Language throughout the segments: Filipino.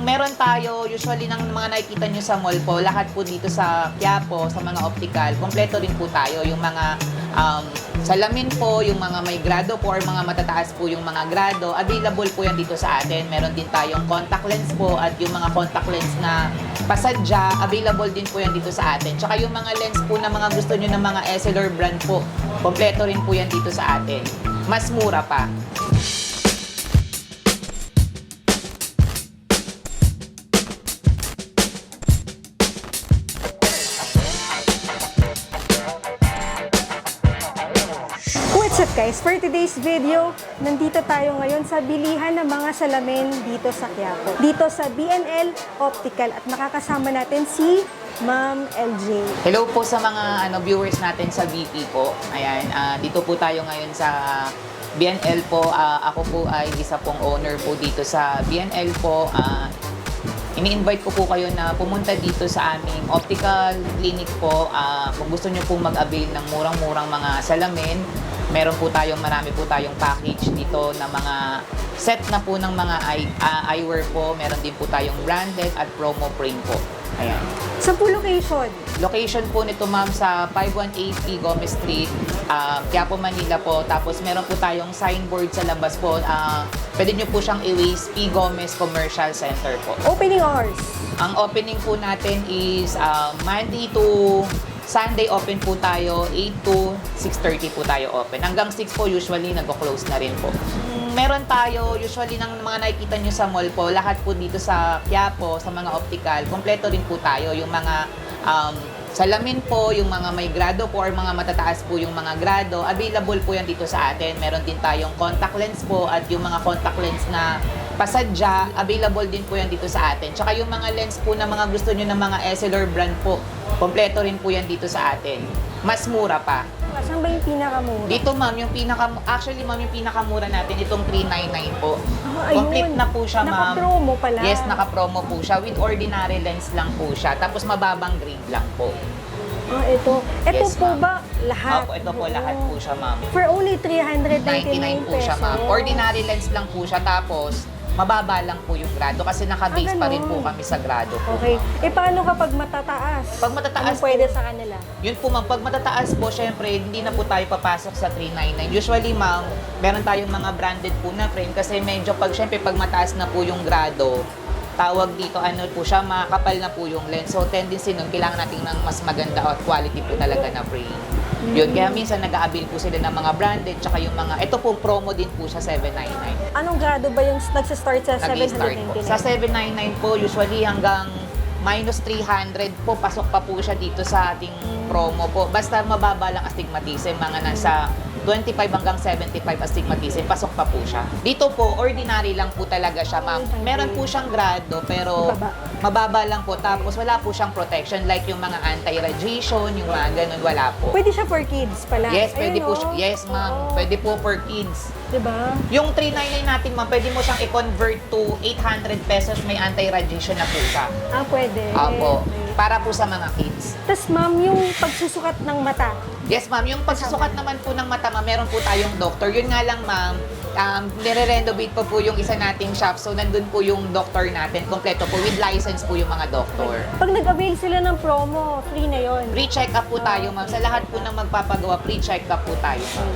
Meron tayo, usually ng mga nakikita nyo sa mall po, lahat po dito sa Quiapo, sa mga optical, kompleto rin po tayo. Yung mga salamin po, yung mga may grado po or mga matataas po yung mga grado, available po yan dito sa atin. Meron din tayong contact lens po at yung mga contact lens na pasadya, available din po yan dito sa atin. Tsaka yung mga lens po na mga gusto nyo ng mga Essilor brand po, kompleto rin po yan dito sa atin. Mas mura pa. What's up guys? For today's video, nandito tayo ngayon sa bilihan ng mga salamin dito sa Quiapo. Dito sa B&L Optical at makakasama natin si Ma'am LJ. Hello po sa mga viewers natin sa BP po. Ayan, dito po tayo ngayon sa B&L po. Ako po ay isa pong owner po dito sa B&L po. Ini-invite ko po kayo na pumunta dito sa aming optical clinic po. Kung gusto nyo po mag-avail ng murang-murang mga salamin, meron po tayong, marami po tayong package dito na mga set na po ng mga eyewear po. Meron din po tayong branded at promo frame po. Ayan. Sa po location? Location po nito ma'am sa 518 P. Gomez Street, Quiapo, Manila po. Tapos meron po tayong signboard sa labas po. Pwede nyo po siyang i-waste P. Gomez Commercial Center po. Opening hours? Ang opening po natin is Monday to Sunday open po tayo, 8 to 6:30 po tayo open. Hanggang 6 po usually nag-close na rin po. Meron tayo, usually ng mga nakikita nyo sa mall po, lahat po dito sa Quiapo, sa mga optical, kompleto rin po tayo. Yung mga salamin po, yung mga may grado po or mga matataas po yung mga grado, available po yan dito sa atin. Meron din tayong contact lens po at yung mga contact lens na pasadya, available din po yan dito sa atin. Tsaka yung mga lens po na mga gusto nyo ng mga Essilor brand po, kompleto rin po yan dito sa atin. Mas mura pa. Saan ba yung pinakamura? Dito ma'am, yung actually ma'am, yung pinakamura natin, itong 399 po. Ayun. Complete na po siya ma'am. Naka-promo pala. Yes, naka-promo po siya. With ordinary lens lang po siya. Tapos mababang grade lang po. Ito. Ito Yes, po ma'am. ba lahat? Opo, ito po lahat po siya ma'am. For only 399 99 po siya ma'am. Ordinary lens lang po siya. Tapos mababa lang po yung grado kasi naka-base pa rin po ganun. kami sa grado po. Okay. Paano kapag matataas? Pag matataas Anong pwede po, sa kanila? yun po ma'am, pag matataas po, syempre, hindi na po tayo papasok sa 399. Usually ma'am, meron tayong mga branded po na frame kasi medyo pag mataas na po yung grado, tawag dito, po siya, makakapal na po yung lens. So, tendency nun, kailangan natin ng mas maganda at quality po talaga na frame. Yun, kaya minsan nag-a-avail po sila ng mga branded, tsaka yung mga, ito po, promo din po siya, 799. Anong grado ba yung nagsistart sa Nag-start po. 799? Sa 799 po, usually hanggang minus 300 po, pasok pa po siya dito sa ating promo po. Basta mababa lang astigmatism, mga nasa 25 hanggang 75 astigmatism, pasok pa po siya. Dito po, ordinary lang po talaga siya, ma'am. Meron po siyang grado, pero mababa lang po. Tapos wala po siyang protection, like yung mga anti-radiation, yung mga ganun, wala po. Pwede siya for kids pala? Yes, pwede Ayun, po oh. siya. Yes, ma'am. Oo. Pwede po for kids. Diba? Yung 399 natin, ma'am, pwede mo siyang i-convert to 800 pesos. May anti-radiation na po siya. Pwede. Opo. Okay. Para po sa mga kids. Tapos ma'am, yung pagsusukat ng mata. Yes, ma'am. Yung pagsusukat naman po ng mata, ma'am, meron po tayong doctor. Yun nga lang, ma'am, nire-renovate pa po yung isa nating shop. So, nandun po yung doctor natin. Kompleto po. With license po yung mga doctor. Pag nag-avail sila ng promo, free na yon. Pre-check-up po tayo, ma'am. Sa lahat po ng magpapagawa, pre-check-up po tayo, ma'am.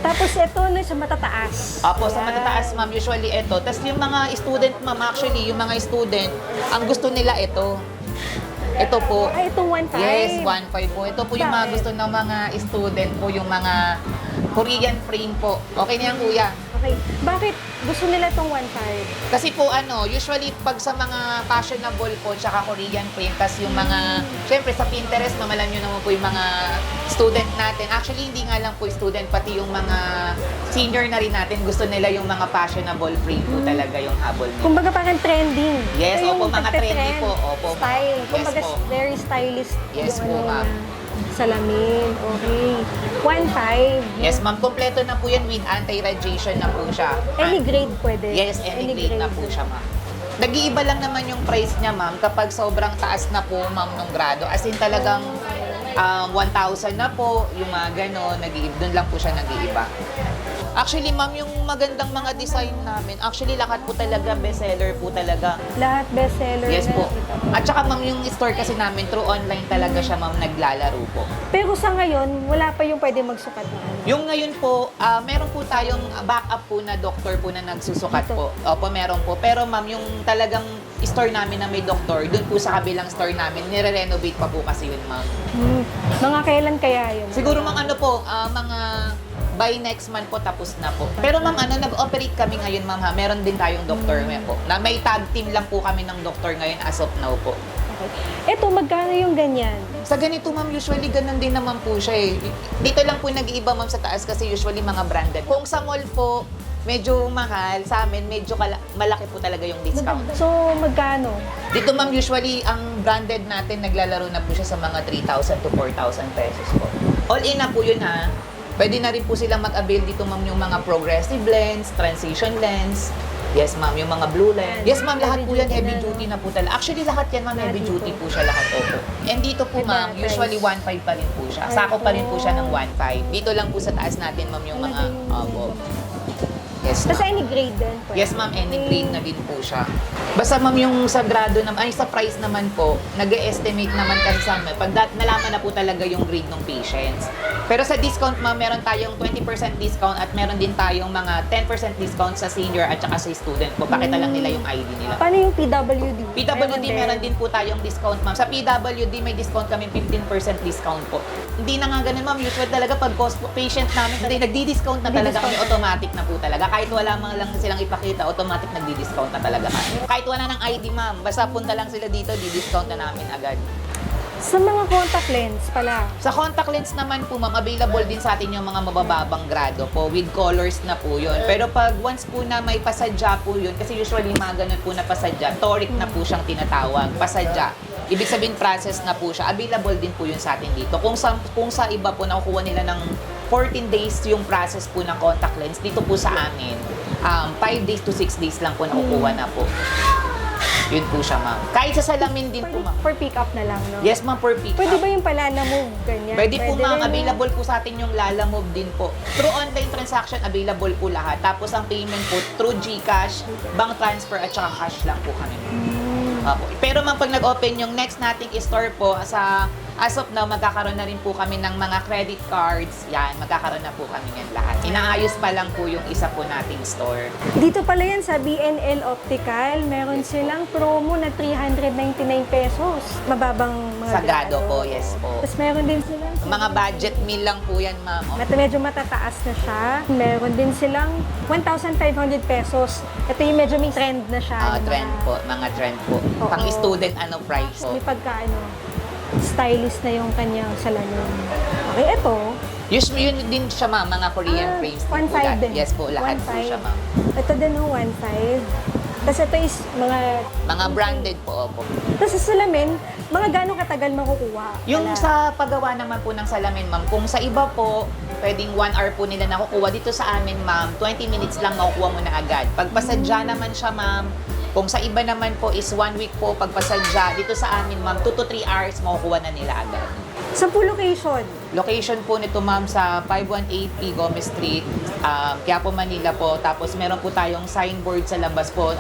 Tapos ito na sa matataas. Opo, sa Ayan. matataas, ma'am, usually ito. Tapos yung mga student, ma'am, actually, yung mga student, ang gusto nila ito. Ito po. Itong 1.5. Yes, 1.5 po. Ito po yung mga Bakit? gusto ng mga student po, yung mga Korean frame po. Okay na yan, kuya. Okay. Bakit gusto nila itong 1.5? Kasi po usually pag sa mga fashionable po, tsaka Korean frame, kasi yung mga, syempre sa Pinterest, mamalan nyo naman po yung mga student natin. Actually, hindi nga lang po student, pati yung mga senior na rin natin, gusto nila yung mga fashionable frame po talaga yung habol nila. Kumbaga parang trending. Yes, Ito yung opo, mga nagte-trend. trendy po. Opo, ma'am. Style. Yes Kumbaga po. very stylish. Yes yung po, ma'am. Salamin. Okay. 1.5. Yes, ma'am, kompleto na po yan with anti-radiation na po siya. Any grade pwede? Yes, any grade na po siya, ma'am. Nag-iiba lang naman yung price niya, ma'am, kapag sobrang taas na po, ma'am, nung grado. As in talagang 1,000 na po, yung mga gano'n, doon lang po siya nag-iiba. Actually, ma'am, yung magandang mga design namin, actually, lahat po talaga bestseller po talaga. Lahat bestseller Yes na po. nakita ko. At saka, ma'am, yung store kasi namin, through online talaga siya, ma'am, naglalaro po. Pero sa ngayon, wala pa yung pwede magsukat na ano. Yung ngayon po, meron po tayong backup po na doktor po na nagsusukat Dito? po. Opo, meron po. Pero ma'am, yung talagang store namin na may doktor, dun po sa kabilang store namin, nire-renovate pa po kasi yun, ma'am. Mga kailan kaya yun? Siguro mga ano po, mga by next month po tapos na po. Pero ma'am, nag-operate kami ngayon, ma'am, ha. Meron din tayong doktor ngayon po. Na may tag team lang po kami ng doktor ngayon as of now po. Okay. Ito, magkano yung ganyan? Sa ganito, ma'am, usually ganun din naman po siya eh. Dito lang po nag-iiba, ma'am, sa taas kasi usually mga branded. Kung sa mall po, medyo mahal. Sa amin, medyo malaki po talaga yung discount. So, magkano? Dito, ma'am, usually ang branded natin naglalaro na po siya sa mga 3,000 to 4,000 pesos po. All in na po yun, ha. Pwede na rin po silang mag-avail dito, ma'am, yung mga progressive lens, transition lens. Yes, ma'am, yung mga blue lens. Yes, ma'am, lahat po yan heavy duty na po talaga. Actually, lahat yan, ma'am, heavy duty po siya lahat. Opo. And dito po, ma'am, usually 1.5 pa rin po siya. Sako pa rin po siya ng 1.5. Dito lang po sa taas natin, ma'am, yung mga... Opo. Yes, Basta ma'am. any grade din? pwede? Yes, ma'am, any grade na din po siya. Basta, ma'am, yung sa grado naman, ay sa price naman po, nag-estimate naman kasi sa amin. Pag nalaman na po talaga yung grade ng patients. Pero sa discount, ma'am, meron tayong 20% discount at meron din tayong mga 10% discount sa senior at saka sa student po. Pakita lang nila yung ID nila. Paano yung PWD? PWD, meron din po tayong discount, ma'am. Sa PWD, may discount kami, 15% discount po. Hindi na nga ganun, ma'am. Usually talaga pag patient namin, hindi, nagdi-discount na talaga kami. Automatic na po talaga. Kahit wala man lang silang ipakita, automatic nagdi-discount na talaga kami. Kahit wala ng ID, ma'am. Basta punta lang sila dito, di-discount na namin agad. Sa mga contact lens pala. Sa contact lens naman po, ma'am, available din sa atin yung mga mabababang grado po. With colors na po yun. Pero pag once po na may pasadya po yun, kasi usually mga ganun po na pasadya, toric na po siyang tinatawag, pasadya. Ibig sabihin process na po siya. Available din po yun sa atin dito. Kung sa iba po, nakukuha nila ng 14 days yung process po ng contact lens, dito po sa amin, 5 days to 6 days lang po nakukuha na po. Yun po siya, ma'am. Kahit sa salamin din po, ma'am. For pick up na lang, no? Yes, ma'am, per pick Pwede up. ba yung pala-move, ganyan? Pwede po, ma'am. rin, Available po sa atin yung Lala Move din po. Through online transaction, available po lahat. Tapos ang payment po, through GCash, bank transfer, at saka cash lang po kami. Opo. Pero ma'am, pag nag-open yung next nating store po, as of now, magkakaroon na rin po kami ng mga credit cards. Yan, magkakaroon na po kami yan lahat. Inaayos pa lang po yung isa po nating store. Dito pala yan sa BNL Optical, meron silang promo na 399 pesos. Mababang mga Sagado po, yes po. Tapos meron din silang Mga budget meal lang po yan, ma'am. medyo matataas na siya. Meron din silang 1,500 pesos. Ito yung medyo may trend na siya. yung Trend mga- po, mga trend po. Oo. Pang student, price po. May stylish na yung kanyang salamin. Okay, ito. Usually, yun din siya, ma'am, mga Korean frames din po 1.5 lahat. din. Yes po, lahat po 1.5. siya, ma'am. Ito din yung 1.5. Tapos ito is mga... Mga branded po, opo. Tapos sa salamin, mga gano'ng katagal makukuha? Yung Wala. sa paggawa naman po ng salamin, ma'am, kung sa iba po, pwedeng 1 hour po nila nakukuha. Dito sa amin, ma'am, 20 minutes lang makukuha mo na agad. Pag pasadya naman siya, ma'am, kung sa iba naman po is 1 week po pag pasadya. Dito sa amin, ma'am, 2 to 3 hours makukuha na nila agad. Sa full location, Location po nito, ma'am, sa 518 P. Gomez Street, Quiapo, Manila po. Tapos meron po tayong signboard sa labas po.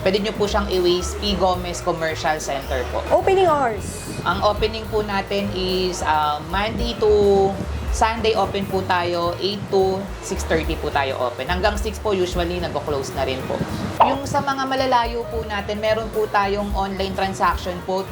Pwede nyo po siyang i-waste, P. Gomez Commercial Center po. opening hours. Ang opening po natin is Monday to Sunday open po tayo, 8 to 6:30 po tayo open. Hanggang 6 po usually nag-close na rin po. Yung sa mga malalayo po natin, meron po tayong online transaction po.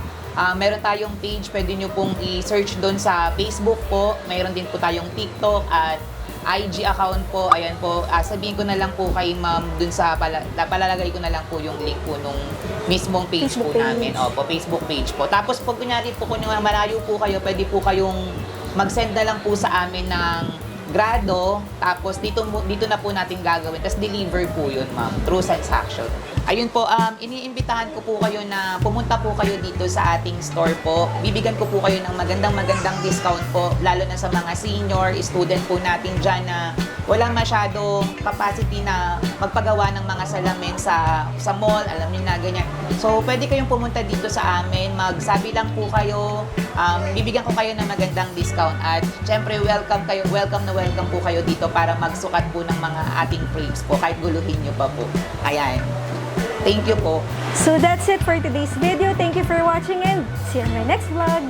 Meron tayong page, pwede nyo pong i-search doon sa Facebook po. Meron din po tayong TikTok at IG account po. Ayan po, sabihin ko na lang po kay ma'am doon sa, palalagay ko na lang po yung link po nung mismong page Facebook po page. namin. Opo, Facebook page po. Tapos pag kunyari po kung malayo po kayo, pwede po kayong mag-send na lang po sa amin ng grado, tapos dito na po natin gagawin. Tapos deliver po yun, ma'am, through transaction. Ayun po, iniimbitahan ko po kayo na pumunta po kayo dito sa ating store po. Bibigyan ko po kayo ng magandang discount po, lalo na sa mga senior, student po natin dyan na walang masyadong capacity na magpagawa ng mga salamin sa mall, alam niyo na ganyan. So, pwede kayong pumunta dito sa amin. Magsabi lang po kayo. Bibigyan ko kayo ng magandang discount. At syempre, welcome na welcome po kayo dito para magsukat po ng mga ating frames po. Kahit guluhin nyo pa po. Ayan. Thank you po. So that's it for today's video. Thank you for watching and see you on my next vlog.